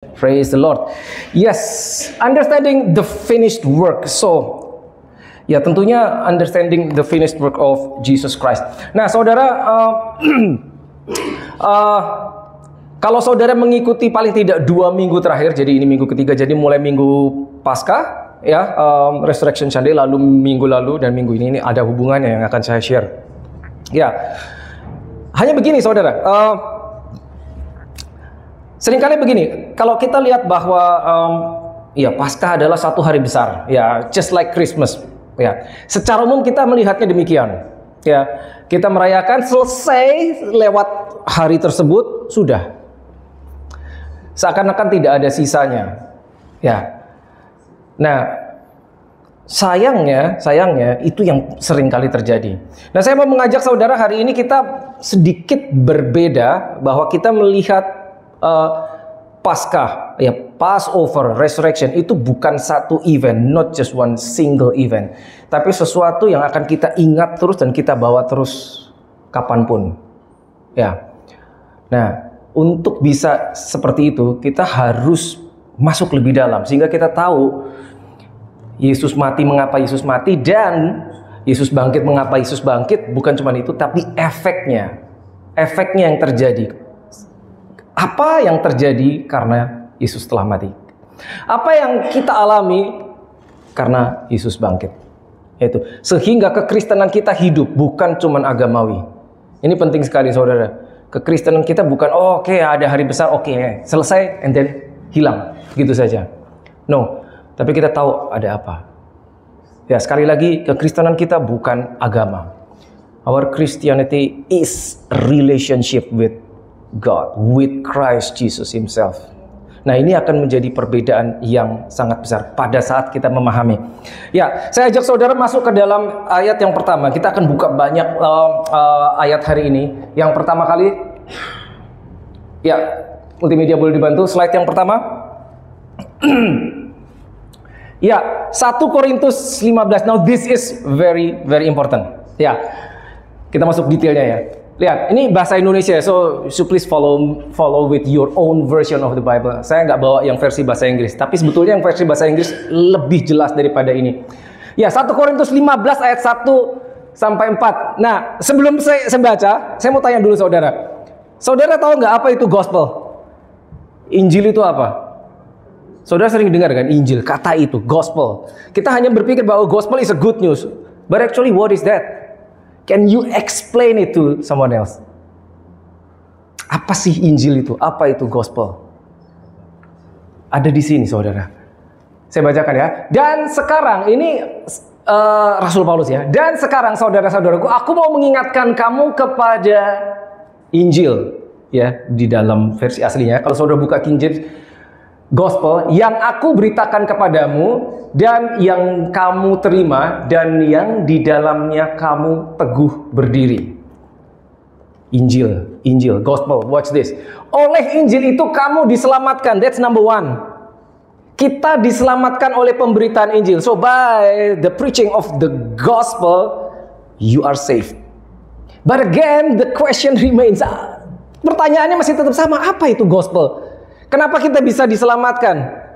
Praise the Lord. Yes, understanding the finished work. So, ya tentunya understanding the finished work of Jesus Christ. Nah, saudara, kalau saudara mengikuti paling tidak 2 minggu terakhir, jadi ini minggu ketiga, jadi mulai minggu Paskah, ya, Resurrection Sunday, lalu minggu lalu dan minggu ini ada hubungannya yang akan saya share. Ya, hanya begini, saudara. Seringkali begini, kalau kita lihat bahwa ya Paskah adalah satu hari besar, ya just like Christmas, ya. Secara umum kita melihatnya demikian, ya. Kita merayakan, selesai lewat hari tersebut sudah, seakan-akan tidak ada sisanya, ya. Nah, sayangnya itu yang seringkali terjadi. Nah, saya mau mengajak saudara hari ini kita sedikit berbeda, bahwa kita melihat Paskah, ya Passover, Resurrection itu bukan satu event, not just one single event, tapi sesuatu yang akan kita ingat terus dan kita bawa terus kapanpun, ya. Nah, untuk bisa seperti itu kita harus masuk lebih dalam sehingga kita tahu Yesus mati mengapa Yesus mati dan Yesus bangkit mengapa Yesus bangkit. Bukan cuma itu, tapi efeknya yang terjadi. Apa yang terjadi karena Yesus telah mati? Apa yang kita alami karena Yesus bangkit? Yaitu sehingga kekristenan kita hidup, bukan cuman agamawi. Ini penting sekali, saudara. Kekristenan kita bukan oke, ada hari besar, oke, selesai and then hilang gitu saja. No, tapi kita tahu ada apa. Ya, sekali lagi, kekristenan kita bukan agama. Our Christianity is a relationship with God, with Christ Jesus Himself. Nah, ini akan menjadi perbedaan yang sangat besar pada saat kita memahami. Ya, saya ajak saudara masuk ke dalam ayat yang pertama. Kita akan buka banyak ayat hari ini. Yang pertama kali, ya, multimedia boleh dibantu. Slide yang pertama. Ya, 1 Korintus 15. Now this is very important. Ya, kita masuk detailnya ya. Lihat, ini bahasa Indonesia, so please follow with your own version of the Bible. Saya nggak bawa yang versi bahasa Inggris, tapi sebetulnya yang versi bahasa Inggris lebih jelas daripada ini. Ya, 1 Korintus 15 ayat 1 sampai 4. Nah, sebelum saya baca, saya mau tanya dulu saudara. Saudara tahu nggak apa itu gospel? Injil itu apa? Saudara sering dengar kan Injil, kata itu, gospel. Kita hanya berpikir bahwa gospel is a good news. But actually what is that? Can you explain it to someone else? Apa sih Injil itu? Apa itu gospel? Ada di sini, saudara. Saya bacakan ya. Dan sekarang, ini Rasul Paulus ya. Dan sekarang, saudara-saudaraku, aku mau mengingatkan kamu kepada Injil. Ya, di dalam versi aslinya. Kalau saudara buka King James, gospel yang aku beritakan kepadamu dan yang kamu terima dan yang di dalamnya kamu teguh berdiri. Injil, gospel. Watch this. Oleh Injil itu kamu diselamatkan. That's number one. Kita diselamatkan oleh pemberitaan Injil. So by the preaching of the gospel, you are saved. But again, the question remains. Pertanyaannya masih tetap sama. Apa itu gospel? Kenapa kita bisa diselamatkan?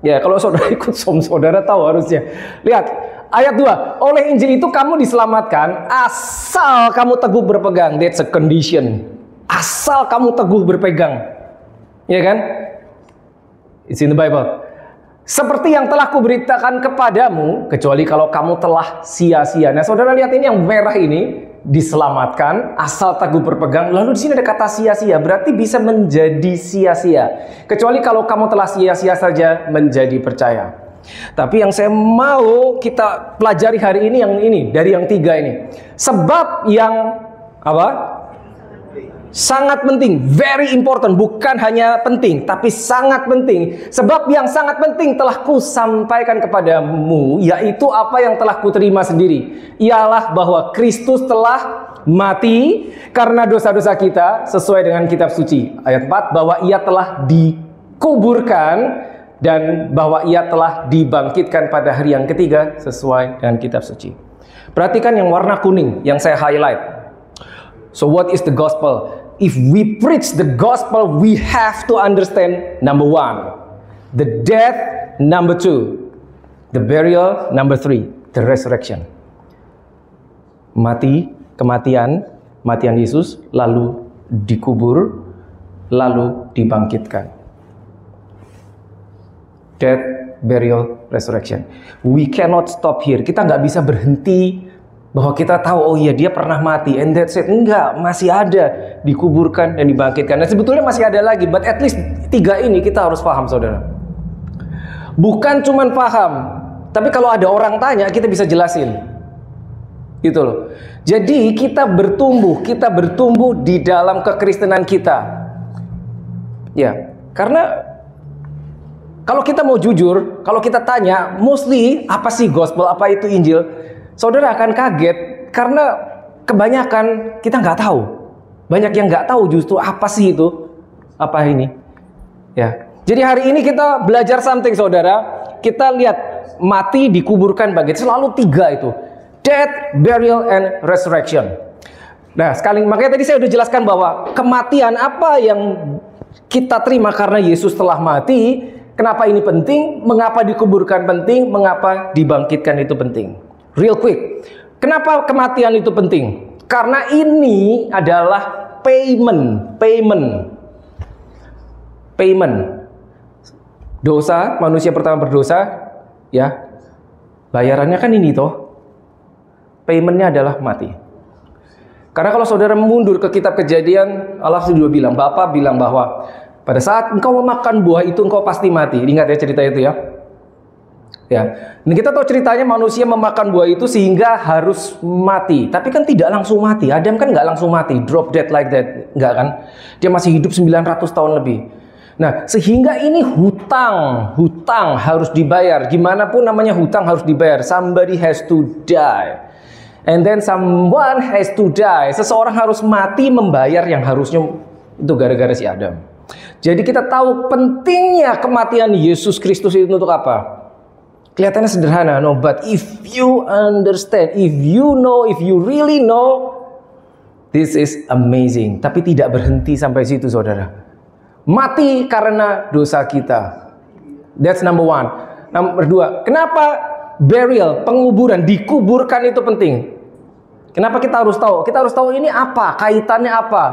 Ya, kalau saudara ikut saudara tahu harusnya. Lihat, ayat 2. Oleh Injil itu kamu diselamatkan asal kamu teguh berpegang. That's a condition. Asal kamu teguh berpegang. Ya kan? It's in the Bible. Seperti yang telah kuberitakan kepadamu, kecuali kalau kamu telah sia-sia. Nah, saudara lihat ini yang merah ini, diselamatkan asal teguh berpegang. Lalu di sini ada kata sia-sia, berarti bisa menjadi sia-sia. Kecuali kalau kamu telah sia-sia saja menjadi percaya. Tapi yang saya mau kita pelajari hari ini yang ini, dari yang 3 ini. Sebab yang apa? Sangat penting, very important, bukan hanya penting, tapi sangat penting. Sebab yang sangat penting telah kusampaikan kepadamu, yaitu apa yang telah kuterima sendiri. Ialah bahwa Kristus telah mati karena dosa-dosa kita sesuai dengan kitab suci. Ayat 4, bahwa ia telah dikuburkan dan bahwa ia telah dibangkitkan pada hari yang ketiga sesuai dengan kitab suci. Perhatikan yang warna kuning yang saya highlight. So what is the gospel? if we preach the gospel, we have to understand number one, the death, number two, the burial, number three, the resurrection. Kematian Yesus, lalu dikubur, lalu dibangkitkan. Death, burial, resurrection. We cannot stop here. Kita nggak bisa berhenti bahwa kita tahu, oh iya dia pernah mati, and that's it. Enggak, masih ada, dikuburkan dan dibangkitkan. Dan sebetulnya masih ada lagi, but at least 3 ini kita harus paham, saudara. Bukan cuman paham, tapi kalau ada orang tanya, kita bisa jelasin. Gitu loh. Jadi kita bertumbuh di dalam kekristenan kita. Ya, karena kalau kita mau jujur, kalau kita tanya, mostly apa sih gospel, apa itu Injil? Saudara akan kaget karena kebanyakan kita nggak tahu. Banyak yang nggak tahu justru apa sih itu, apa ini. Ya. Jadi hari ini kita belajar something, saudara. Kita lihat mati, dikuburkan, bangkit. Selalu 3 itu. Death, burial, and resurrection. Nah, makanya tadi saya sudah jelaskan bahwa kematian apa yang kita terima karena Yesus telah mati. Kenapa ini penting? Mengapa dikuburkan penting? Mengapa dibangkitkan itu penting? Real quick. Kenapa kematian itu penting? Karena ini adalah payment. Dosa, manusia pertama berdosa, ya. Bayarannya kan ini toh. Paymentnya adalah mati. Karena kalau saudara mundur ke kitab Kejadian, Allah sudah bilang, Bapa bilang bahwa pada saat engkau memakan buah itu engkau pasti mati. Ingat ya cerita itu ya. Ya. Ini kita tahu ceritanya manusia memakan buah itu sehingga harus mati. Tapi kan tidak langsung mati. Adam kan nggak langsung mati, drop dead like that, nggak kan? Dia masih hidup 900 tahun lebih. Nah, sehingga ini hutang harus dibayar. Gimana pun namanya hutang harus dibayar. Somebody has to die. And then someone has to die. Seseorang harus mati membayar yang harusnya itu gara-gara si Adam. Jadi kita tahu pentingnya kematian Yesus Kristus itu untuk apa? Kelihatannya sederhana, no, but if you understand, if you know, if you really know, this is amazing. Tapi tidak berhenti sampai situ, saudara. Mati karena dosa kita. That's number one. Number 2, kenapa burial, penguburan, dikuburkan itu penting? Kenapa kita harus tahu? Kita harus tahu ini apa, kaitannya apa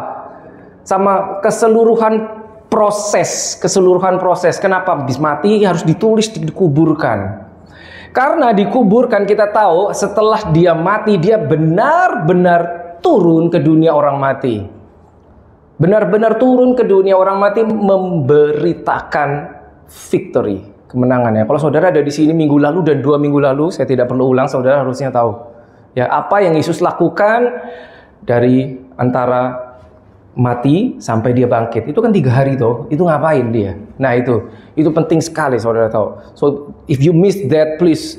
sama keseluruhan proses. Kenapa habis mati harus ditulis dikuburkan? Karena dikuburkan kita tahu setelah dia mati, dia benar-benar turun ke dunia orang mati. Benar-benar turun ke dunia orang mati memberitakan victory, kemenangannya. Kalau saudara ada di sini minggu lalu dan 2 minggu lalu, saya tidak perlu ulang, saudara harusnya tahu. Ya, apa yang Yesus lakukan dari antara mati sampai dia bangkit. Itu kan 3 hari toh. Itu ngapain dia? Nah, itu penting sekali saudara tahu. So, if you miss that, please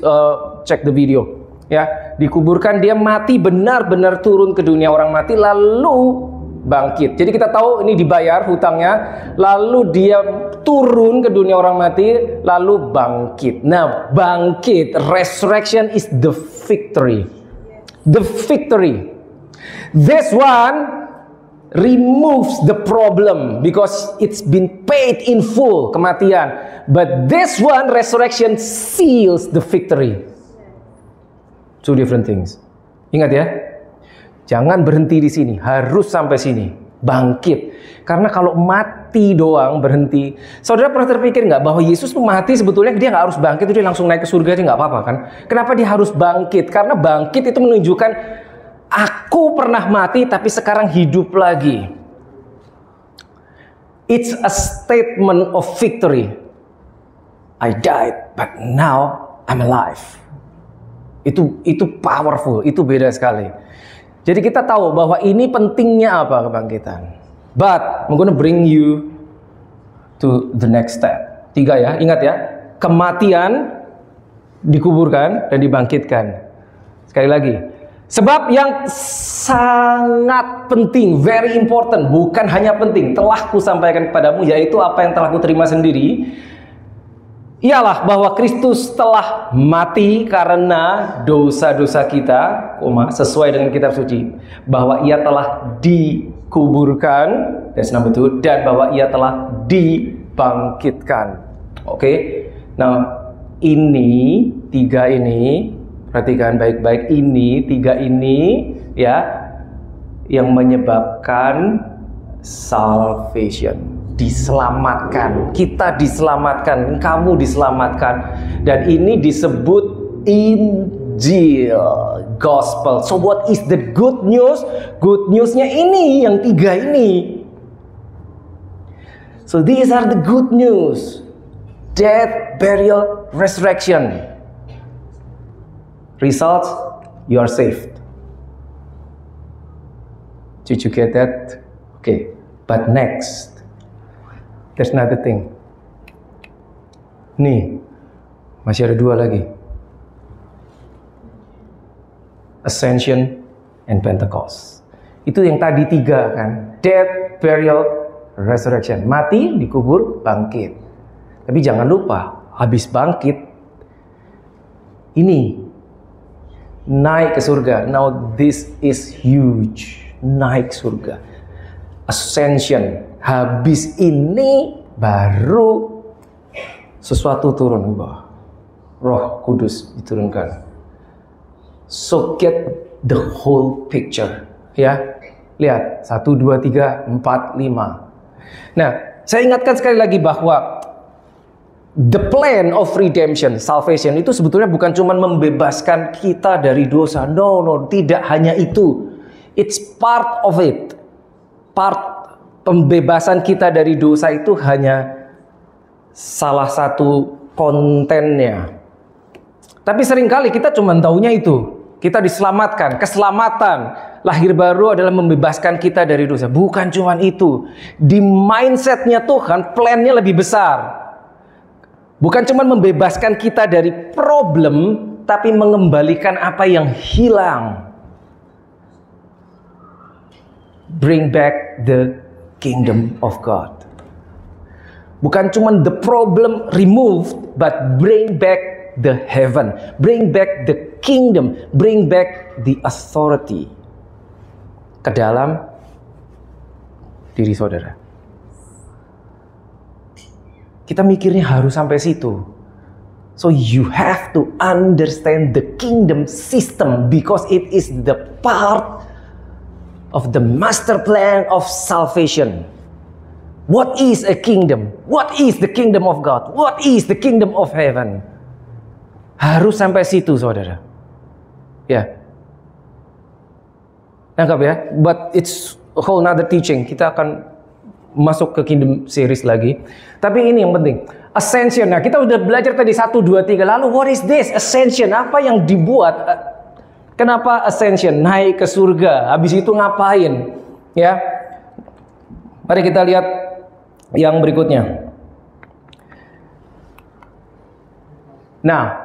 check the video. Ya, dikuburkan, dia mati, benar-benar turun ke dunia orang mati lalu bangkit. Jadi kita tahu ini dibayar hutangnya, lalu dia turun ke dunia orang mati, lalu bangkit. Nah, bangkit, resurrection is the victory. The victory. This one removes the problem because it's been paid in full, kematian. But this one, resurrection, seals the victory. 2 different things. Ingat ya. Jangan berhenti di sini, harus sampai sini, bangkit. Karena kalau mati doang berhenti, saudara pernah terpikir nggak bahwa Yesus tuh mati sebetulnya dia nggak harus bangkit, dia langsung naik ke surga aja nggak apa-apa kan? Kenapa dia harus bangkit? Karena bangkit itu menunjukkan aku pernah mati tapi sekarang hidup lagi. It's a statement of victory. I died, but now I'm alive. Itu powerful, itu beda sekali. Jadi kita tahu bahwa ini pentingnya apa kebangkitan. But I'm gonna bring you to the next step. 3 ya, ingat ya. Kematian, dikuburkan, dan dibangkitkan. Sekali lagi. Sebab yang sangat penting, very important, bukan hanya penting, telah kusampaikan kepadamu, yaitu apa yang telah kuterima sendiri, ialah bahwa Kristus telah mati karena dosa-dosa kita, sesuai dengan kitab suci, bahwa ia telah dikuburkan, that's number 2, dan bahwa ia telah dibangkitkan. Oke. Nah, ini 3 ini, perhatikan baik-baik, ini 3 ini ya yang menyebabkan salvation, diselamatkan. Kita diselamatkan, kamu diselamatkan, dan ini disebut Injil, Gospel. So what is the good news? Good newsnya ini, yang 3 ini. So these are the good news: death, burial, resurrection. Results: you are saved. Did you get that? Okay, but next, there's another thing. Nih, masih ada 2 lagi. Ascension and Pentecost. Itu yang tadi 3 kan. Death, burial, resurrection. Mati, dikubur, bangkit. Tapi jangan lupa, habis bangkit, ini naik ke surga. Now this is huge. Naik surga, ascension. Habis ini baru sesuatu turun ke bawah. Roh Kudus diturunkan. So get the whole picture, ya. Lihat 1, 2, 3, 4, 5. Nah, saya ingatkan sekali lagi bahwa the plan of redemption, salvation itu sebetulnya bukan cuma membebaskan kita dari dosa. No, tidak hanya itu. It's part of it. Part pembebasan kita dari dosa itu hanya salah satu kontennya. Tapi seringkali kita cuma taunya itu. Kita diselamatkan, keselamatan, lahir baru adalah membebaskan kita dari dosa. Bukan cuma itu. Di mindsetnya Tuhan, plannya lebih besar. Bukan cuma membebaskan kita dari problem, tapi mengembalikan apa yang hilang. Bring back the kingdom of God. Bukan cuma the problem removed, but bring back the heaven. Bring back the kingdom. Bring back the authority ke dalam diri saudara. Kita mikirnya harus sampai situ. So you have to understand the kingdom system because it is the part of the master plan of salvation. What is a kingdom? What is the kingdom of God? What is the kingdom of heaven? Harus sampai situ, saudara. Ya. Nangkap ya? But it's a whole nother teaching. Kita akan masuk ke kingdom series lagi. Tapi ini yang penting. Ascension. Nah, kita udah belajar tadi 1, 2, 3. Lalu what is this? Ascension. Apa yang dibuat? Kenapa ascension? Naik ke surga. Habis itu ngapain? Ya. Mari kita lihat yang berikutnya. Nah,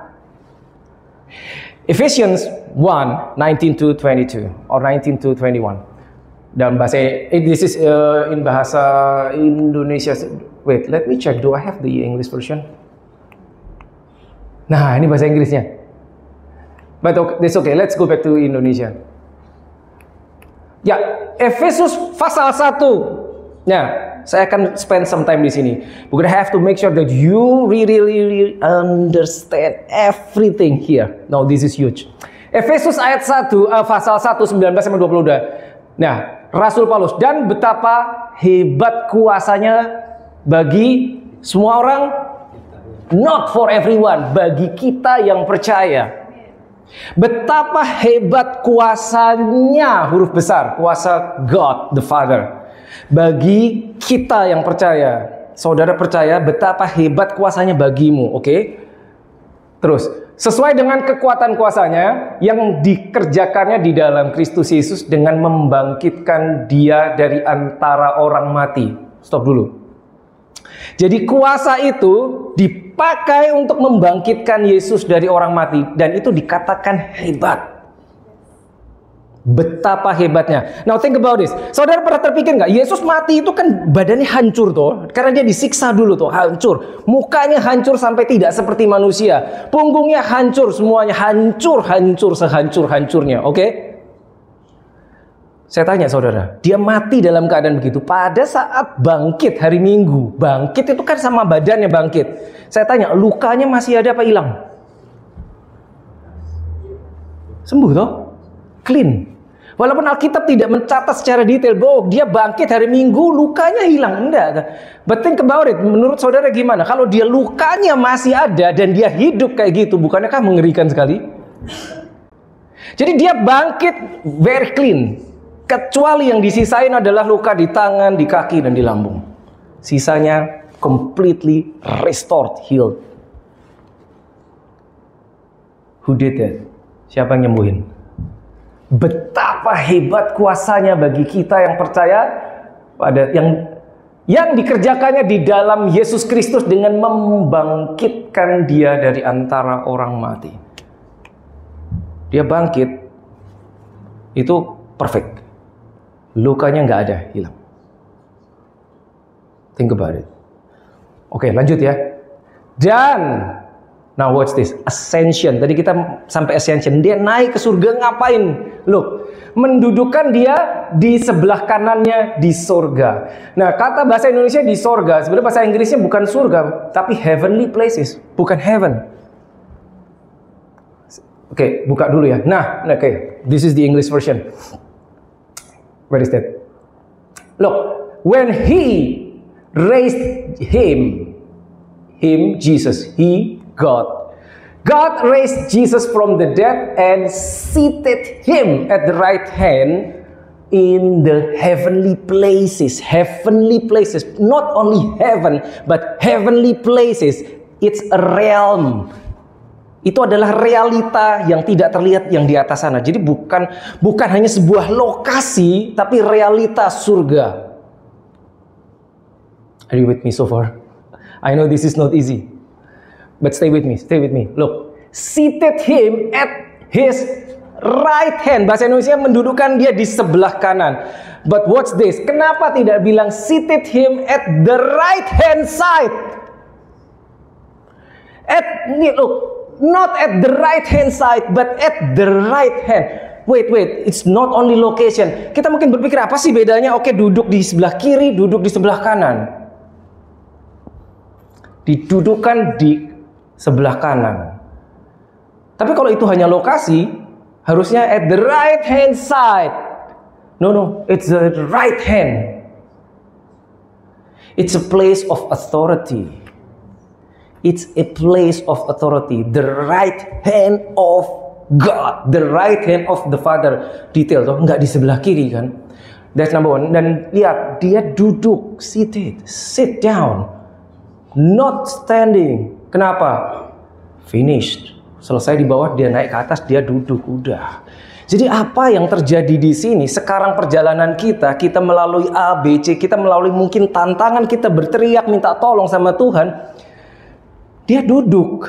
Ephesians 1, 19-22 or 19-21. Dalam bahasa this is in bahasa Indonesia. Wait, let me check. Do I have the English version? Nah, ini bahasa Inggrisnya. But it's okay. Let's go back to Indonesia. Ya, Efesus pasal 1. Ya, saya akan spend some time di sini. We're gonna have to make sure that you really understand everything here. Now this is huge. Efesus ayat 1, pasal 1, 19-22. Nah, Rasul Paulus, dan betapa hebat kuasanya bagi semua orang, not for everyone, bagi kita yang percaya. Betapa hebat kuasanya, huruf besar, kuasa God the Father, bagi kita yang percaya. Saudara percaya betapa hebat kuasanya bagimu, oke? Terus, sesuai dengan kekuatan kuasanya yang dikerjakannya di dalam Kristus Yesus dengan membangkitkan dia dari antara orang mati. Stop dulu. Jadi kuasa itu dipakai untuk membangkitkan Yesus dari orang mati. Dan itu dikatakan hebat. Betapa hebatnya. Now think about this. Saudara pernah terpikir nggak? Yesus mati itu kan badannya hancur tuh. Karena dia disiksa dulu tuh, hancur. Mukanya hancur sampai tidak seperti manusia. Punggungnya hancur, semuanya hancur sehancur-hancurnya. Oke? Saya tanya saudara, dia mati dalam keadaan begitu. Pada saat bangkit hari Minggu, bangkit itu kan sama badannya bangkit. Saya tanya, lukanya masih ada apa hilang? Sembuh toh? Clean. Walaupun Alkitab tidak mencatat secara detail bahwa dia bangkit hari Minggu, lukanya hilang. Enggak. But think about it. Menurut saudara gimana? Kalau dia lukanya masih ada dan dia hidup kayak gitu, bukankah mengerikan sekali? Jadi dia bangkit very clean. Kecuali yang disisain adalah luka di tangan, di kaki, dan di lambung. Sisanya completely restored, healed. Who did that? Siapa yang nyembuhin? Betapa hebat kuasanya bagi kita yang percaya pada yang dikerjakannya di dalam Yesus Kristus dengan membangkitkan dia dari antara orang mati. Dia bangkit, itu perfect. Lukanya nggak ada, hilang. Think about it. Oke, lanjut ya. Dan now watch this, ascension. Tadi kita sampai ascension. Dia naik ke surga ngapain? Look, mendudukkan dia di sebelah kanannya di surga. Nah, kata bahasa Indonesia di surga, sebenarnya bahasa Inggrisnya bukan surga, tapi heavenly places, bukan heaven. Oke, buka dulu ya. Nah, oke, this is the English version. Where is that? Look, when he raised him, Jesus, God raised Jesus from the dead and seated him at the right hand in the heavenly places. Heavenly places, not only heaven, but heavenly places. It's a realm. Itu adalah realita yang tidak terlihat yang di atas sana. Jadi bukan hanya sebuah lokasi, tapi realita surga. Are you with me so far? I know this is not easy. But stay with me. Look, seated him at his right hand. Bahasa Indonesia mendudukkan dia di sebelah kanan. But watch this. Kenapa tidak bilang seated him at the right hand side? Look, not at the right hand side, but at the right hand. Wait, it's not only location. Kita mungkin berpikir apa sih bedanya? Oke, duduk di sebelah kiri, duduk di sebelah kanan. Didudukan di sebelah kanan. Tapi kalau itu hanya lokasi, harusnya at the right hand side. No, it's the right hand. It's a place of authority. It's a place of authority. The right hand of God, the right hand of the Father. Detail tuh, nggak di sebelah kiri kan? That's number one. Dan lihat, dia duduk, sit down, not standing. Kenapa? Finished. Selesai di bawah, dia naik ke atas, dia duduk, udah. Jadi apa yang terjadi di sini? Sekarang perjalanan kita melalui A, B, C, kita melalui mungkin tantangan, kita berteriak minta tolong sama Tuhan. Dia duduk.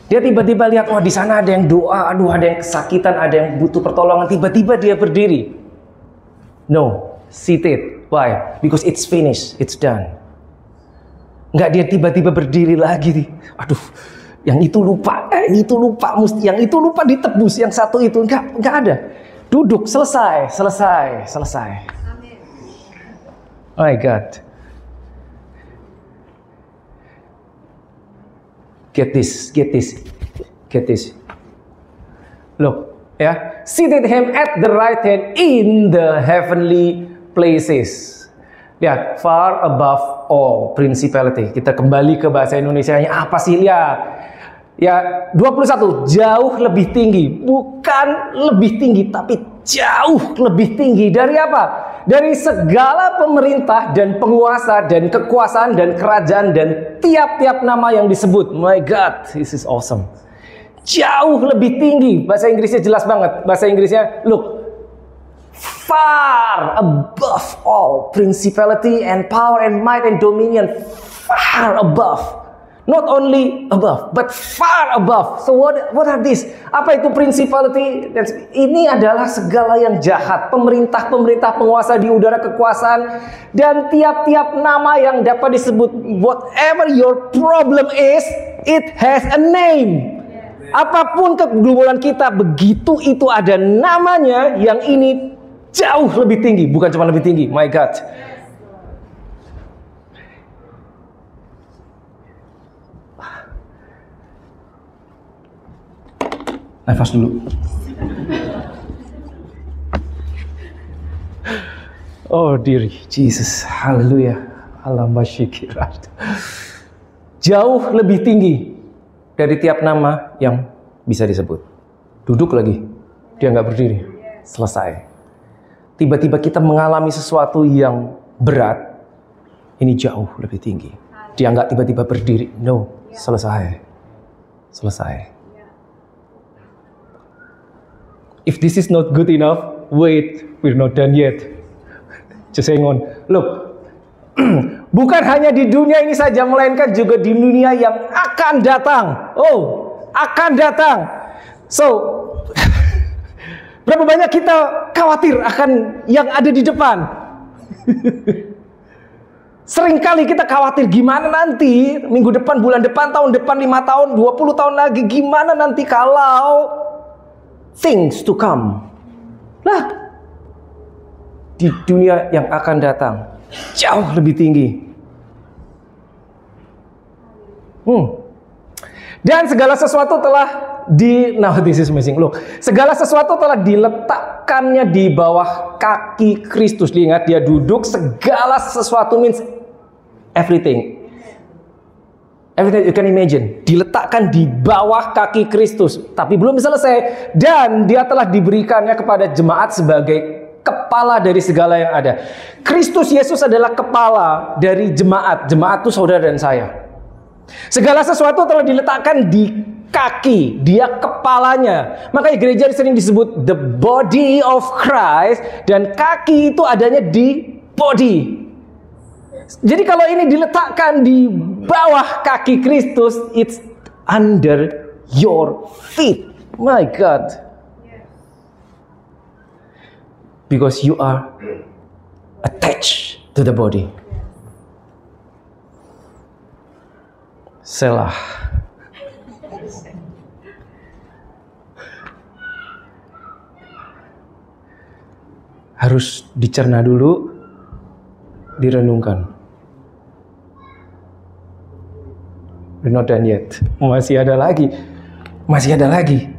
Dia tiba-tiba lihat, wah di sana ada yang doa, aduh ada yang kesakitan, ada yang butuh pertolongan. Tiba-tiba dia berdiri. No, seated. Why? Because it's finished, it's done. Enggak, dia tiba-tiba berdiri lagi. Aduh, yang itu lupa, yang itu lupa ditebus, yang satu itu enggak ada. Duduk, selesai. Amin. Oh my God. Get this. Look, ya, seated him at the right hand in the heavenly places. Lihat, far above all principality. Kita kembali ke bahasa Indonesianya. Apa sih? Lihat. Ya, 21, jauh lebih tinggi. Bukan lebih tinggi, tapi jauh lebih tinggi. Dari apa? Dari segala pemerintah dan penguasa dan kekuasaan dan kerajaan dan tiap-tiap nama yang disebut. My God, this is awesome. Jauh lebih tinggi. Bahasa Inggrisnya jelas banget. Bahasa Inggrisnya, look, far above all principality and power and might and dominion. Far above. Not only above, but far above. So what are these? Apa itu principality? Ini adalah segala yang jahat, pemerintah-pemerintah, penguasa di udara, kekuasaan, dan tiap-tiap nama yang dapat disebut. Whatever your problem is, it has a name. Apapun kegumulan kita, begitu itu ada namanya, yang ini jauh lebih tinggi. Bukan cuma lebih tinggi, my God. Nafas dulu. Oh dear Jesus, haleluya. Alamasyikirat. Jauh lebih tinggi dari tiap nama yang bisa disebut. Duduk lagi, dia nggak berdiri. Selesai. Tiba-tiba kita mengalami sesuatu yang berat, ini jauh lebih tinggi. Dia nggak tiba-tiba berdiri. No, selesai. Selesai. If this is not good enough, wait, we're not done yet. Just hang on. Look, bukan hanya di dunia ini saja, melainkan juga di dunia yang akan datang. Oh, akan datang. So, berapa banyak kita khawatir akan yang ada di depan? Seringkali kita khawatir gimana nanti, minggu depan, bulan depan, tahun depan, 5 tahun, 20 tahun lagi, gimana nanti kalau things to come. Lah, di dunia yang akan datang jauh lebih tinggi. Dan segala sesuatu telah now this is amazing. Look, segala sesuatu telah diletakkannya di bawah kaki Kristus. Lihat, dia duduk, segala sesuatu means everything. Everything you can imagine diletakkan di bawah kaki Kristus. Tapi belum selesai. Dan dia telah diberikannya kepada jemaat sebagai kepala dari segala yang ada. Kristus Yesus adalah kepala dari jemaat. Jemaat itu saudara dan saya. Segala sesuatu telah diletakkan di kaki. Dia kepalanya. Makanya gereja sering disebut the body of Christ. Dan kaki itu adanya di body. Jadi kalau ini diletakkan di bawah kaki Kristus, it's under your feet. My God. Because you are attached to the body. Selah. Harus dicerna dulu, direnungkan. We're not done yet. Masih ada lagi. Masih ada lagi.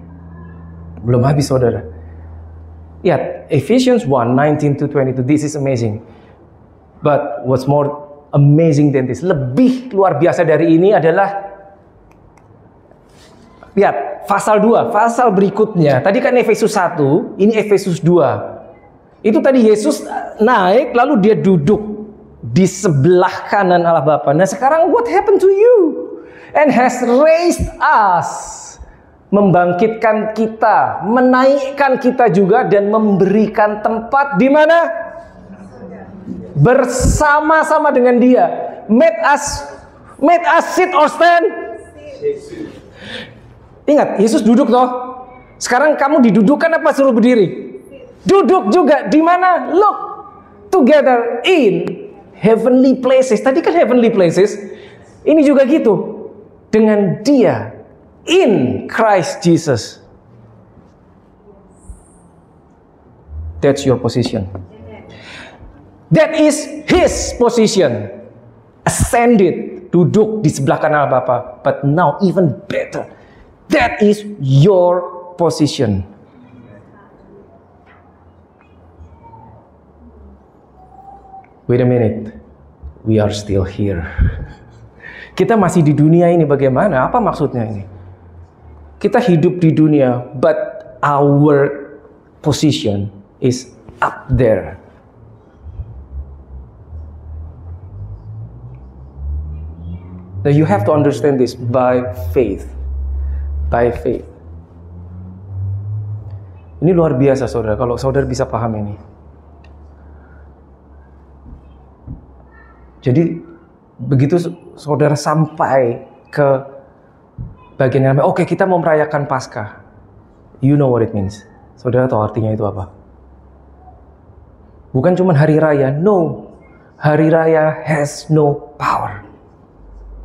Belum habis, saudara. Lihat, Ephesians 1:19-22. This is amazing. But what's more amazing than this, lebih luar biasa dari ini adalah, lihat, pasal 2, pasal berikutnya. Tadi kan Efesus 1, ini Efesus 2. Itu tadi Yesus naik, lalu dia duduk di sebelah kanan Allah Bapa. Nah sekarang what happened to you? And has raised us. Membangkitkan kita, menaikkan kita juga, dan memberikan tempat di mana? Bersama-sama dengan Dia. Made us sit or stand? Ingat, Yesus duduk toh. Sekarang kamu didudukkan apa suruh berdiri? Duduk juga. Di mana? Look, together in heavenly places. Tadi kan heavenly places. Ini juga gitu. Dengan Dia. In Christ Jesus. That's your position. That is His position. Ascended, duduk di sebelah kanan Bapa. But now even better. That is your position. Wait a minute. We are still here. Kita masih di dunia ini, bagaimana? Apa maksudnya ini? Kita hidup di dunia, but our position is up there. Now you have to understand this by faith. By faith. Ini luar biasa, saudara. Kalau saudara bisa paham ini. Jadi begitu saudara sampai ke bagian yang namanya, oke, kita mau merayakan Paskah. You know what it means. Saudara tahu artinya itu apa? Bukan cuma hari raya. No. Hari raya has no power.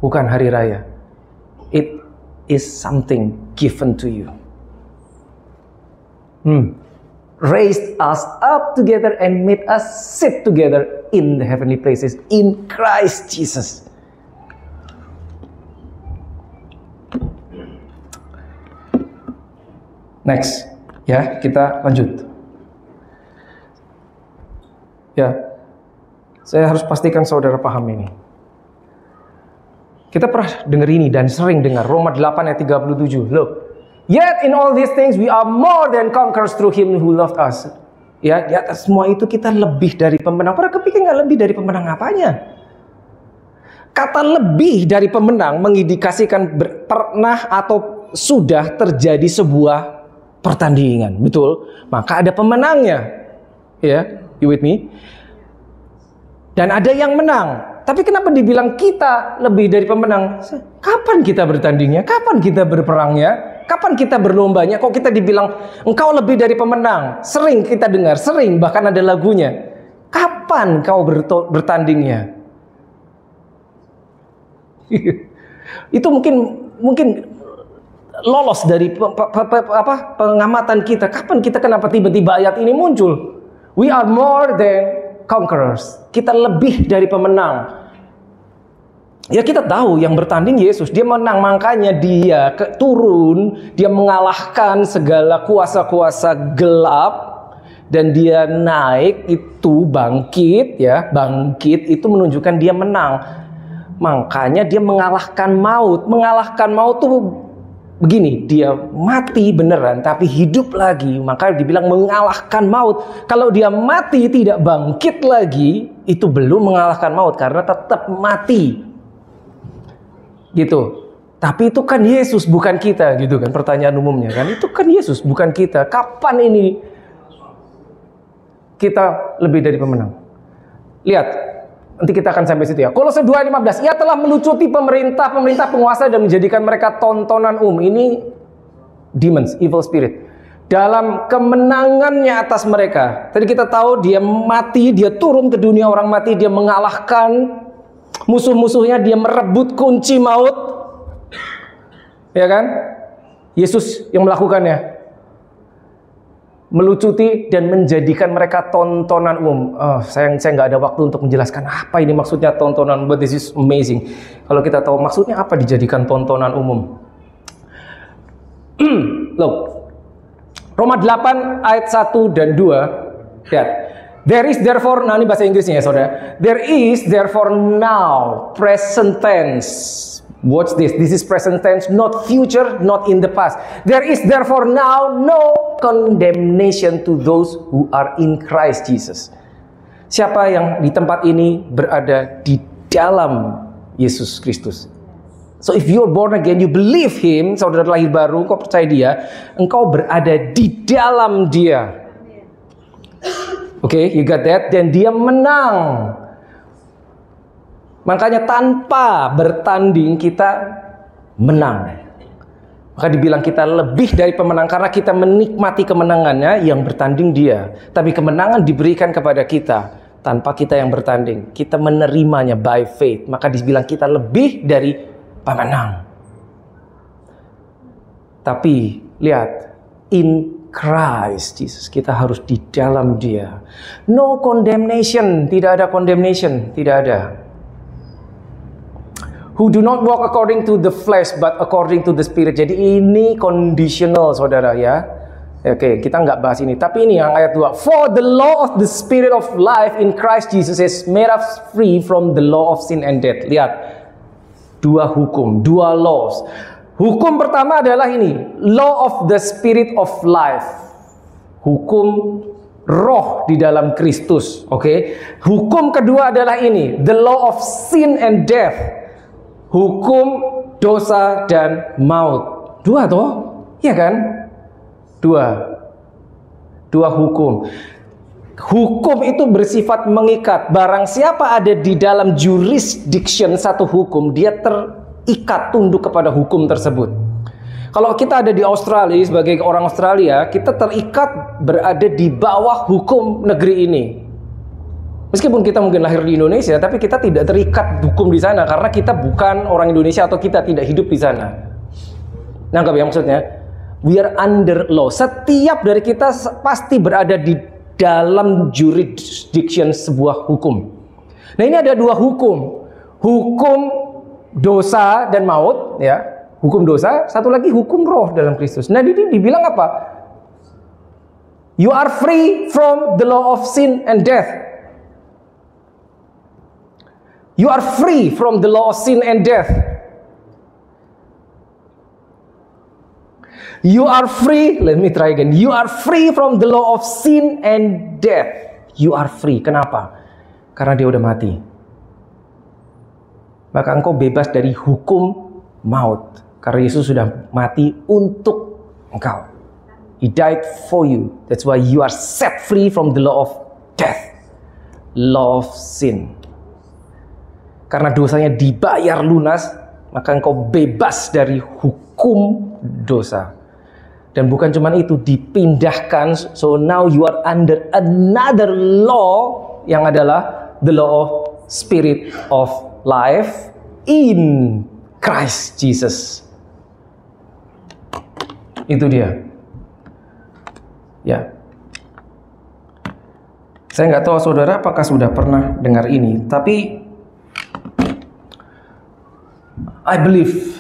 Bukan hari raya. is something given to you. Raised us up together and made us sit together in the heavenly places in Christ Jesus. Next, ya, kita lanjut. Ya, saya harus pastikan saudara paham ini. Kita pernah dengar ini dan sering dengar Roma 8 ayat 37. Look, yet in all these things we are more than conquerors through Him who loved us. Ya, di atas semua itu kita lebih dari pemenang. Pernah kepikir nggak lebih dari pemenang apanya? Kata lebih dari pemenang mengindikasikan pernah atau sudah terjadi sebuah pertandingan, betul? Maka ada pemenangnya, ya, you with me? Dan ada yang menang. Tapi kenapa dibilang kita lebih dari pemenang? Kapan kita bertandingnya? Kapan kita berperangnya? Kapan kita berlombanya? Kok kita dibilang engkau lebih dari pemenang? Sering kita dengar, sering bahkan ada lagunya. Kapan kau bertandingnya? Itu mungkin lolos dari pengamatan kita. Kapan kita, kenapa tiba-tiba ayat ini muncul? We are more than conquerors. Kita lebih dari pemenang. Ya, kita tahu yang bertanding Yesus, dia menang, makanya dia turun, dia mengalahkan segala kuasa-kuasa gelap dan dia naik itu bangkit, ya, bangkit itu menunjukkan dia menang. Makanya dia mengalahkan maut. Mengalahkan maut tuh begini, dia mati beneran tapi hidup lagi, maka dibilang mengalahkan maut. Kalau dia mati tidak bangkit lagi, itu belum mengalahkan maut karena tetap mati. Gitu. Tapi itu kan Yesus, bukan kita, gitu kan pertanyaan umumnya kan. Itu kan Yesus, bukan kita. Kapan ini kita lebih dari pemenang? Lihat, nanti kita akan sampai situ ya. Kolose 2:15. Ia telah melucuti pemerintah penguasa dan menjadikan mereka tontonan Ini demons, evil spirit. Dalam kemenangannya atas mereka. Tadi kita tahu dia mati, dia turun ke dunia orang mati, dia mengalahkan musuh-musuhnya, dia merebut kunci maut. Ya kan? Yesus yang melakukannya. Melucuti dan menjadikan mereka tontonan umum. Saya nggak ada waktu untuk menjelaskan apa ini maksudnya tontonan, but this is amazing. Kalau kita tahu maksudnya apa dijadikan tontonan umum. Look, Roma 8 ayat 1 dan 2. Lihat. There is therefore, nah ini bahasa Inggrisnya ya saudara. There is therefore now, present tense. Watch this. This is present tense, not future, not in the past. There is therefore now no condemnation to those who are in Christ Jesus. Siapa yang di tempat ini berada di dalam Yesus Kristus. So if you're born again, you believe Him, saudara lahir baru, engkau percaya Dia, engkau berada di dalam Dia. Okay, you got that? Dan Dia menang. Makanya tanpa bertanding kita menang. Maka dibilang kita lebih dari pemenang karena kita menikmati kemenangannya, yang bertanding Dia. Tapi kemenangan diberikan kepada kita tanpa kita yang bertanding. Kita menerimanya by faith. Maka dibilang kita lebih dari pemenang. Tapi lihat, in Christ Jesus, kita harus di dalam Dia. No condemnation, tidak ada condemnation, tidak ada. Who do not walk according to the flesh, but according to the Spirit. Jadi ini conditional, saudara ya. Oke, kita nggak bahas ini. Tapi ini yang ayat 2. For the law of the Spirit of life in Christ Jesus has made us free from the law of sin and death. Lihat, dua hukum, dua laws. Hukum pertama adalah ini, law of the Spirit of life. Hukum roh di dalam Kristus. Oke. Hukum kedua adalah ini, the law of sin and death. Hukum dosa dan maut. Dua toh? Iya kan? Dua hukum. Hukum itu bersifat mengikat. Barang siapa ada di dalam jurisdiction satu hukum, dia terikat tunduk kepada hukum tersebut. Kalau kita ada di Australia sebagai orang Australia, kita terikat berada di bawah hukum negeri ini. Meskipun kita mungkin lahir di Indonesia, tapi kita tidak terikat hukum di sana karena kita bukan orang Indonesia atau kita tidak hidup di sana. Nangkap ya maksudnya? We are under law. Setiap dari kita pasti berada di dalam jurisdiction sebuah hukum. Nah, ini ada dua hukum. Hukum dosa dan maut, ya. Hukum dosa, satu lagi hukum roh dalam Kristus. Nah, ini dibilang apa? You are free from the law of sin and death. You are free from the law of sin and death. You are free, let me try again. You are free from the law of sin and death. You are free. Kenapa? Karena dia udah mati. Maka engkau bebas dari hukum maut. Karena Yesus sudah mati untuk engkau. He died for you. That's why you are set free from the law of death. Law of sin. Karena dosanya dibayar lunas, maka engkau bebas dari hukum dosa. Dan bukan cuma itu, dipindahkan. So now you are under another law, yang adalah the law of spirit of life in Christ Jesus. Itu dia. Ya. Saya nggak tahu saudara apakah sudah pernah dengar ini, tapi I believe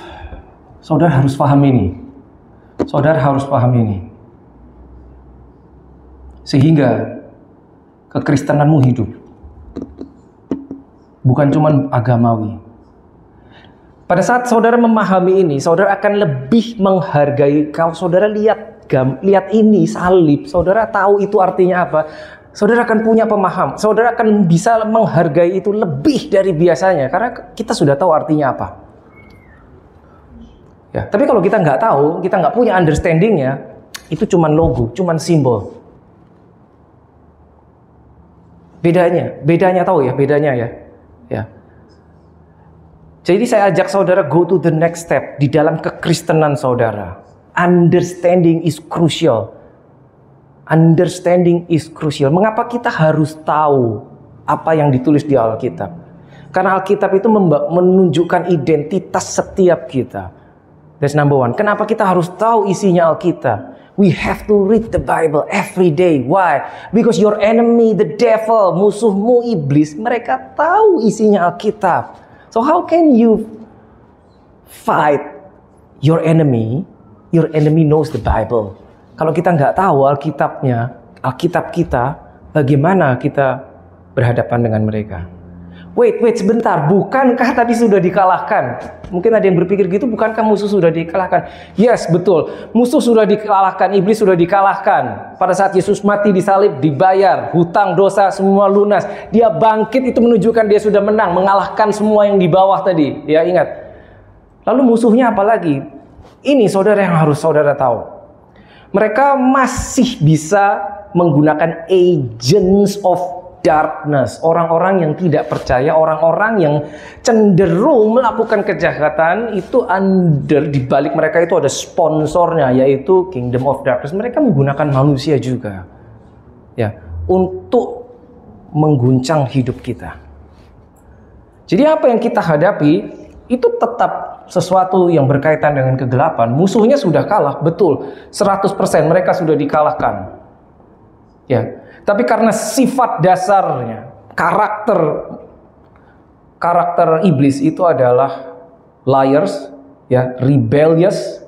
saudara harus paham ini. Saudara harus paham ini. Sehingga kekristenanmu hidup. Bukan cuma agamawi. Pada saat saudara memahami ini, saudara akan lebih menghargai. Kalau saudara lihat ini salib, saudara tahu itu artinya apa. Saudara akan punya pemaham. Saudara akan bisa menghargai itu lebih dari biasanya. Karena kita sudah tahu artinya apa. Ya, tapi kalau kita nggak tahu, kita nggak punya understandingnya, itu cuman logo, cuman simbol. Bedanya tahu ya, bedanya ya. Ya. Jadi saya ajak saudara go to the next step di dalam kekristenan saudara. Understanding is crucial. Understanding is crucial. Mengapa kita harus tahu apa yang ditulis di Alkitab? Karena Alkitab itu menunjukkan identitas setiap kita. That's number one. Kenapa kita harus tahu isinya Alkitab? We have to read the Bible every day. Why? Because your enemy, the devil, musuhmu iblis, mereka tahu isinya Alkitab. So how can you fight your enemy? Your enemy knows the Bible. Kalau kita nggak tahu Alkitabnya, Alkitab kita, bagaimana kita berhadapan dengan mereka? Wait sebentar, bukankah tadi sudah dikalahkan? Mungkin ada yang berpikir gitu, bukankah musuh sudah dikalahkan? Yes, betul. Musuh sudah dikalahkan, iblis sudah dikalahkan. Pada saat Yesus mati disalib, dibayar, hutang dosa semua lunas. Dia bangkit, itu menunjukkan dia sudah menang, mengalahkan semua yang di bawah tadi. Ya, ingat. Lalu musuhnya apa lagi? Ini saudara yang harus saudara tahu. Mereka masih bisa menggunakan agents of darkness, orang-orang yang tidak percaya, orang-orang yang cenderung melakukan kejahatan, itu di balik mereka itu ada sponsornya, yaitu Kingdom of Darkness. Mereka menggunakan manusia juga, ya, untuk mengguncang hidup kita. Jadi apa yang kita hadapi itu tetap sesuatu yang berkaitan dengan kegelapan. Musuhnya sudah kalah, betul, 100% mereka sudah dikalahkan, ya. Tapi karena sifat dasarnya, karakter iblis itu adalah liars, ya, rebellious.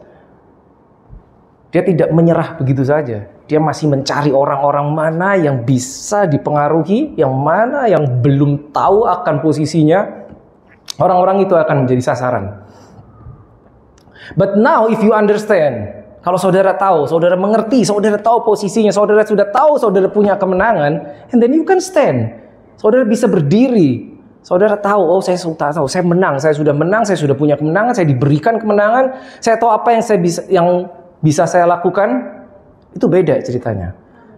Dia tidak menyerah begitu saja. Dia masih mencari orang-orang mana yang bisa dipengaruhi, yang mana yang belum tahu akan posisinya. Orang-orang itu akan menjadi sasaran. But now if you understand, kalau saudara tahu, saudara mengerti, saudara tahu posisinya, saudara sudah tahu, saudara punya kemenangan, and then you can stand. Saudara bisa berdiri. Saudara tahu, oh saya sudah tahu, saya menang, saya sudah menang, saya sudah punya kemenangan, saya diberikan kemenangan, saya tahu apa yang bisa saya lakukan. Itu beda ceritanya.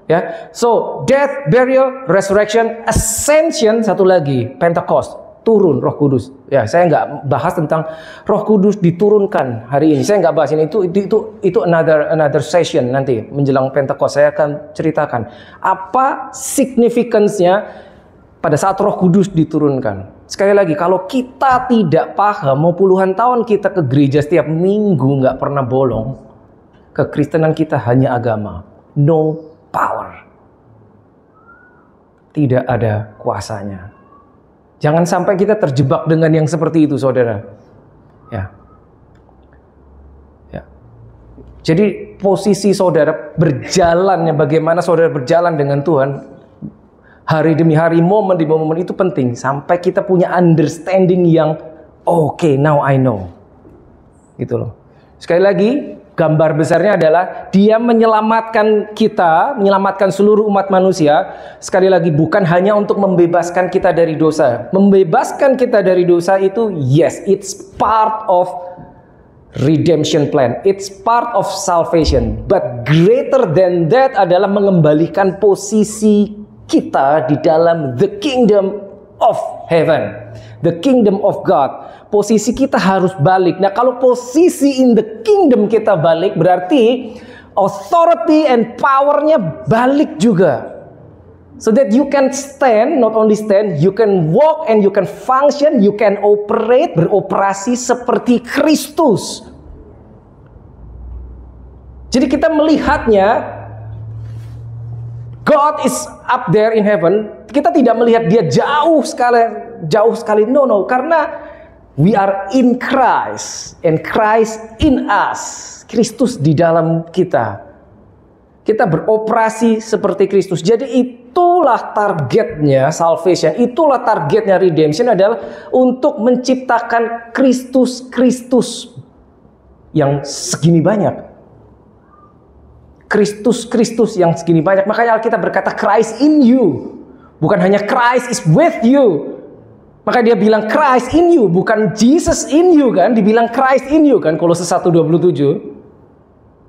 Ya. So, death, burial, resurrection, ascension, satu lagi, Pentecost. Turun Roh Kudus. Ya, saya nggak bahas tentang Roh Kudus diturunkan hari ini. Saya nggak bahas ini. Itu another session nanti menjelang Pentecost. Saya akan ceritakan apa significance-nya pada saat Roh Kudus diturunkan. Sekali lagi, kalau kita tidak paham, mau puluhan tahun kita ke gereja setiap minggu nggak pernah bolong, kekristenan kita hanya agama, no power. Tidak ada kuasanya. Jangan sampai kita terjebak dengan yang seperti itu, saudara. Ya. Jadi posisi saudara berjalannya, bagaimana saudara berjalan dengan Tuhan hari demi hari, momen demi momen itu penting. Sampai kita punya understanding yang okay, now I know. Gitu loh. Sekali lagi, gambar besarnya adalah dia menyelamatkan kita, menyelamatkan seluruh umat manusia. Sekali lagi, bukan hanya untuk membebaskan kita dari dosa. Membebaskan kita dari dosa itu, yes, it's part of redemption plan. It's part of salvation. But greater than that adalah mengembalikan posisi kita di dalam the kingdom of heaven. The kingdom of God. Posisi kita harus balik. Nah, kalau posisi in the kingdom kita balik, berarti authority and power-nya balik juga. So that you can stand, not only stand, you can walk and you can function, you can operate, beroperasi seperti Kristus. Jadi kita melihatnya, God is up there in heaven. Kita tidak melihat dia jauh sekali. No, karena we are in Christ and Christ in us. Kristus di dalam kita. Kita beroperasi seperti Kristus. Jadi itulah targetnya salvation, itulah targetnya redemption, adalah untuk menciptakan Kristus yang segini banyak. Kristus yang segini banyak. Makanya Alkitab berkata Christ in you. Bukan hanya Christ is with you. Maka dia bilang Christ in you, bukan Jesus in you kan. Dibilang Christ in you kan, Kolose 1:27.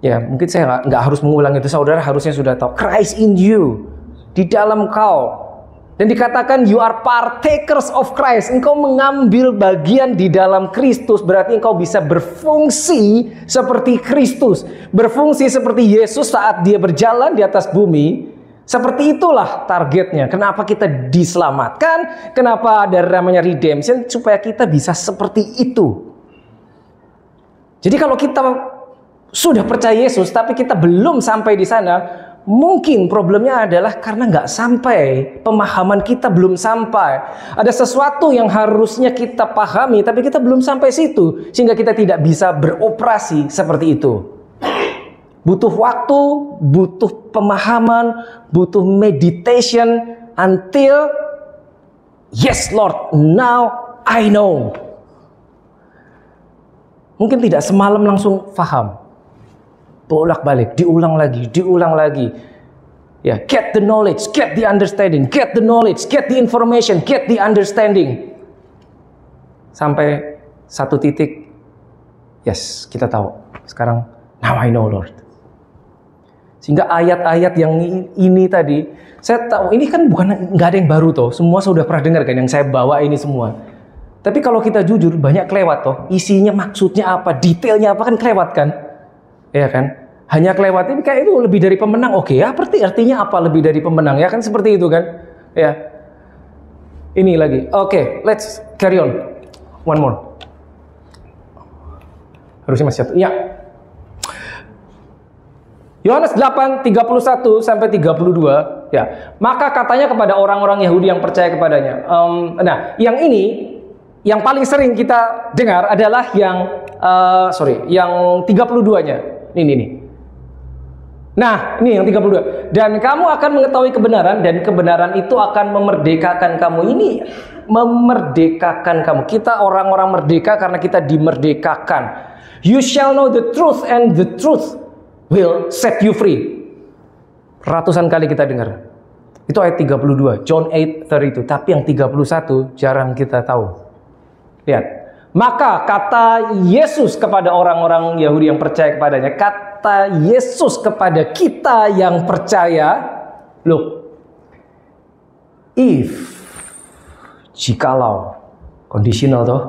Ya, mungkin saya nggak harus mengulang itu. Saudara harusnya sudah tahu. Christ in you, di dalam kau. Dan dikatakan you are partakers of Christ. Engkau mengambil bagian di dalam Kristus. Berarti engkau bisa berfungsi seperti Kristus. Berfungsi seperti Yesus saat dia berjalan di atas bumi. Seperti itulah targetnya. Kenapa kita diselamatkan? Kenapa ada namanya redemption? Supaya kita bisa seperti itu. Jadi kalau kita sudah percaya Yesus, tapi kita belum sampai di sana, mungkin problemnya adalah karena nggak sampai, pemahaman kita belum sampai. Ada sesuatu yang harusnya kita pahami, tapi kita belum sampai situ, sehingga kita tidak bisa beroperasi seperti itu. Butuh waktu, butuh pemahaman, butuh meditation, until, yes Lord, now I know. Mungkin tidak semalam langsung paham. Bolak-balik, diulang lagi. Ya, get the knowledge, get the understanding, get the knowledge, get the information, get the understanding. Sampai satu titik, yes, kita tahu. Sekarang, now I know Lord. Sehingga ayat-ayat yang ini tadi, saya tahu ini kan nggak ada yang baru toh. Semua sudah pernah dengar kan yang saya bawa ini semua. Tapi kalau kita jujur, banyak kelewat toh. Isinya maksudnya apa, detailnya apa kan kelewat kan. Ya kan? Hanya kelewatnya kayak itu lebih dari pemenang. Oke, ya artinya apa lebih dari pemenang? Ya kan seperti itu kan? Ya. Ini lagi. Oke, let's carry on. One more. Harusnya masih satu. Ya. Yohanes 8:31 sampai 32. Ya. Maka katanya kepada orang-orang Yahudi yang percaya kepadanya. Nah, yang ini yang paling sering kita dengar adalah yang yang 32-nya. Ini. Nah, ini yang 32. Dan kamu akan mengetahui kebenaran, dan kebenaran itu akan memerdekakan kamu. Ini memerdekakan kamu. Kita orang-orang merdeka karena kita dimerdekakan. You shall know the truth, and the truth will set you free. Ratusan kali kita dengar. Itu ayat 32, John 8:32. Tapi yang 31 jarang kita tahu. Lihat. Maka kata Yesus kepada orang-orang Yahudi yang percaya kepadanya, kata Yesus kepada kita yang percaya, look, jikalau, conditional toh.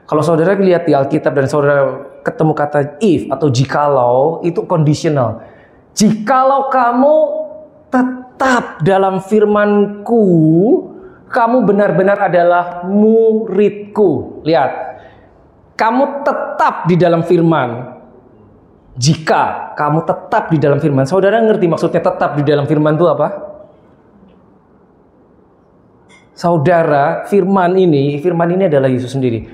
Kalau saudara lihat di Alkitab dan saudara ketemu kata if atau jikalau, itu conditional. Jikalau kamu tetap dalam firman-Ku, kamu benar-benar adalah muridku. Lihat, kamu tetap di dalam firman. Jika kamu tetap di dalam firman, saudara ngerti maksudnya tetap di dalam firman itu apa? Saudara, firman ini adalah Yesus sendiri.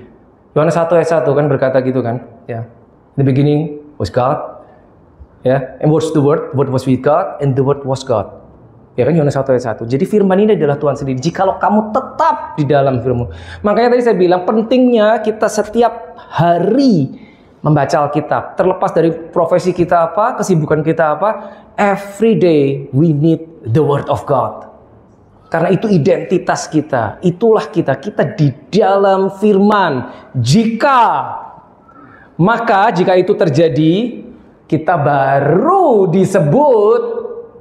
Yohanes 1 ayat 1 kan berkata gitu kan, ya. In the beginning was God. Ya, and was the word was with God, and the word was God. Ya kan, Yohanes 1 ayat 1. Jadi firman ini adalah Tuhan sendiri. Jikalau kamu tetap di dalam firman. Makanya tadi saya bilang pentingnya kita setiap hari membaca Alkitab. Terlepas dari profesi kita apa, kesibukan kita apa, every day we need the word of God. Karena itu identitas kita, itulah kita di dalam firman. Maka jika itu terjadi, kita baru disebut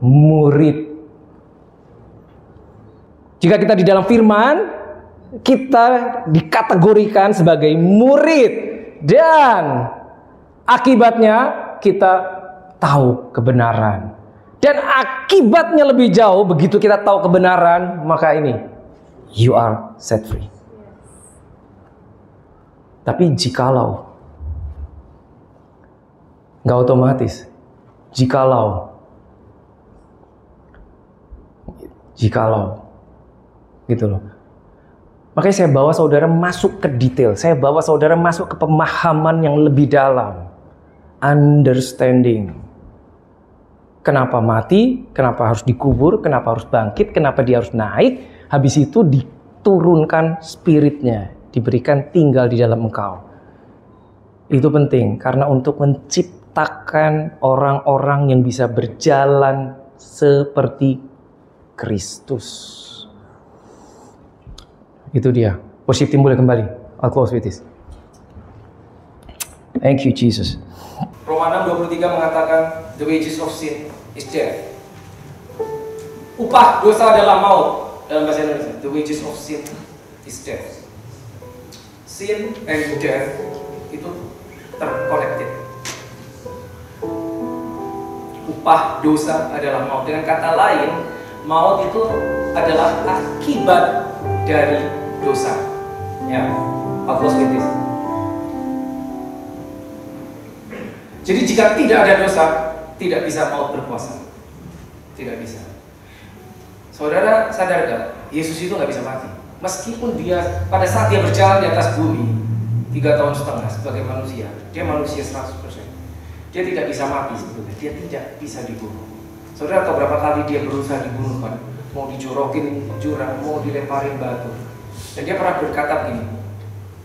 murid. Jika kita di dalam firman, kita dikategorikan sebagai murid. Dan akibatnya kita tahu kebenaran. Dan akibatnya lebih jauh, begitu kita tahu kebenaran, maka ini, you are set free. Tapi jikalau, nggak otomatis. Jikalau, gitu loh. Makanya saya bawa saudara masuk ke detail. Saya bawa saudara masuk ke pemahaman yang lebih dalam. Understanding. Kenapa mati, kenapa harus dikubur, kenapa harus bangkit, kenapa dia harus naik. Habis itu diturunkan spiritnya. Diberikan tinggal di dalam engkau. Itu penting. Karena untuk menciptakan orang-orang yang bisa berjalan seperti Kristus. Itu dia. Worship team boleh kembali. I'll close with this. Thank you Jesus. Roma 6:23 mengatakan the wages of sin is death. Upah dosa adalah maut. Dalam bahasa Indonesia, the wages of sin is death. Sin and death itu terconnected. Upah dosa adalah maut. Dengan kata lain, maut itu adalah akibat dari dosa. Ya, I'll close with this. Jadi jika tidak ada dosa, tidak bisa maut berkuasa. Tidak bisa. Saudara sadar gak? Yesus itu nggak bisa mati. Meskipun dia pada saat dia berjalan di atas bumi 3,5 tahun sebagai manusia, dia manusia 100%. Dia tidak bisa mati sebetulnya. Dia tidak bisa dibunuh. Saudara tahu berapa kali dia berusaha dibunuh kan? Mau dijorokin jurang, mau dilemparin batu. Dan dia pernah berkata begini,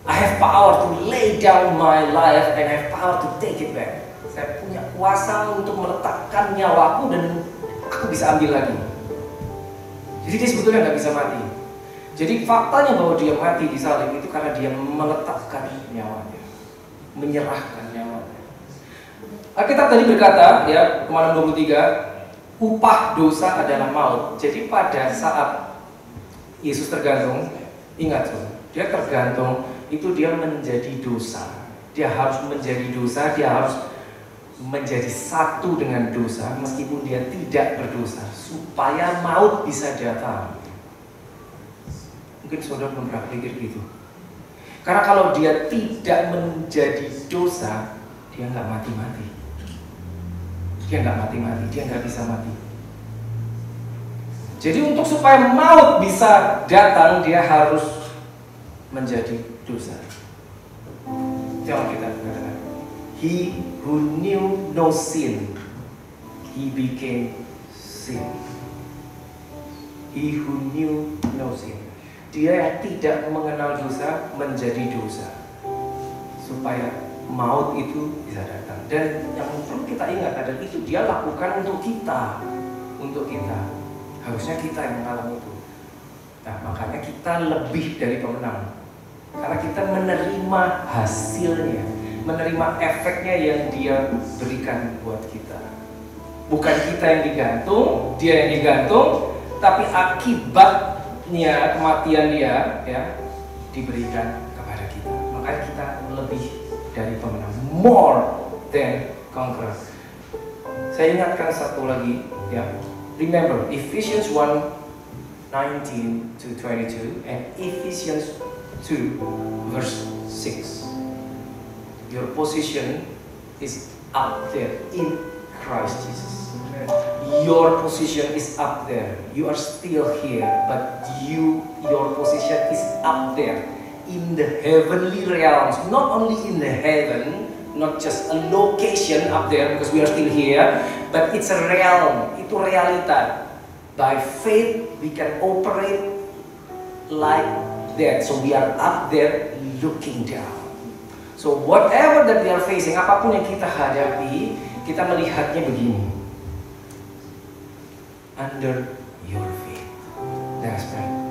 I have power to lay down my life and I have power to take it back. Saya punya kuasa untuk meletakkan nyawaku dan aku bisa ambil lagi. Jadi dia sebetulnya nggak bisa mati. Jadi faktanya bahwa dia mati di salib itu karena dia meletakkan nyawanya, menyerahkan nyawanya. Alkitab tadi berkata, ya, Kemalan 23, upah dosa adalah maut. Jadi pada saat Yesus tergantung, ingat, dia tergantung, itu dia menjadi dosa. Dia harus menjadi dosa, dia harus menjadi satu dengan dosa meskipun dia tidak berdosa, supaya maut bisa datang. Mungkin saudara belum pernah pikir gitu. Karena kalau dia tidak menjadi dosa, dia nggak mati-mati. Dia nggak mati-mati, dia nggak bisa mati. Jadi untuk supaya maut bisa datang, dia harus menjadi dosa. Jangan kita katakan, He who knew no sin, he became sin. He who knew no sin. Dia yang tidak mengenal dosa menjadi dosa, supaya maut itu bisa datang. Dan yang perlu kita ingat adalah itu dia lakukan untuk kita, Harusnya kita yang mengalami itu. Nah, makanya kita lebih dari pemenang, karena kita menerima hasilnya, menerima efeknya yang dia berikan buat kita. Bukan kita yang digantung, dia yang digantung, tapi akibatnya kematian dia, ya, diberikan kepada kita. Makanya kita lebih dari pemenang, more than conqueror. Saya ingatkan satu lagi, ya. Remember Ephesians 1 19 to 22 and Ephesians 2 verse 6. Your position is up there in Christ Jesus. Your position is up there. You are still here, but your position is up there in the heavenly realms. Not only in the heaven, not just a location up there because we are still here, but it's a realm. Itu realita. By faith, we can operate like that. So we are up there looking down. So whatever that we are facing, apapun yang kita hadapi, kita melihatnya begini. Under your feet. Let's pray.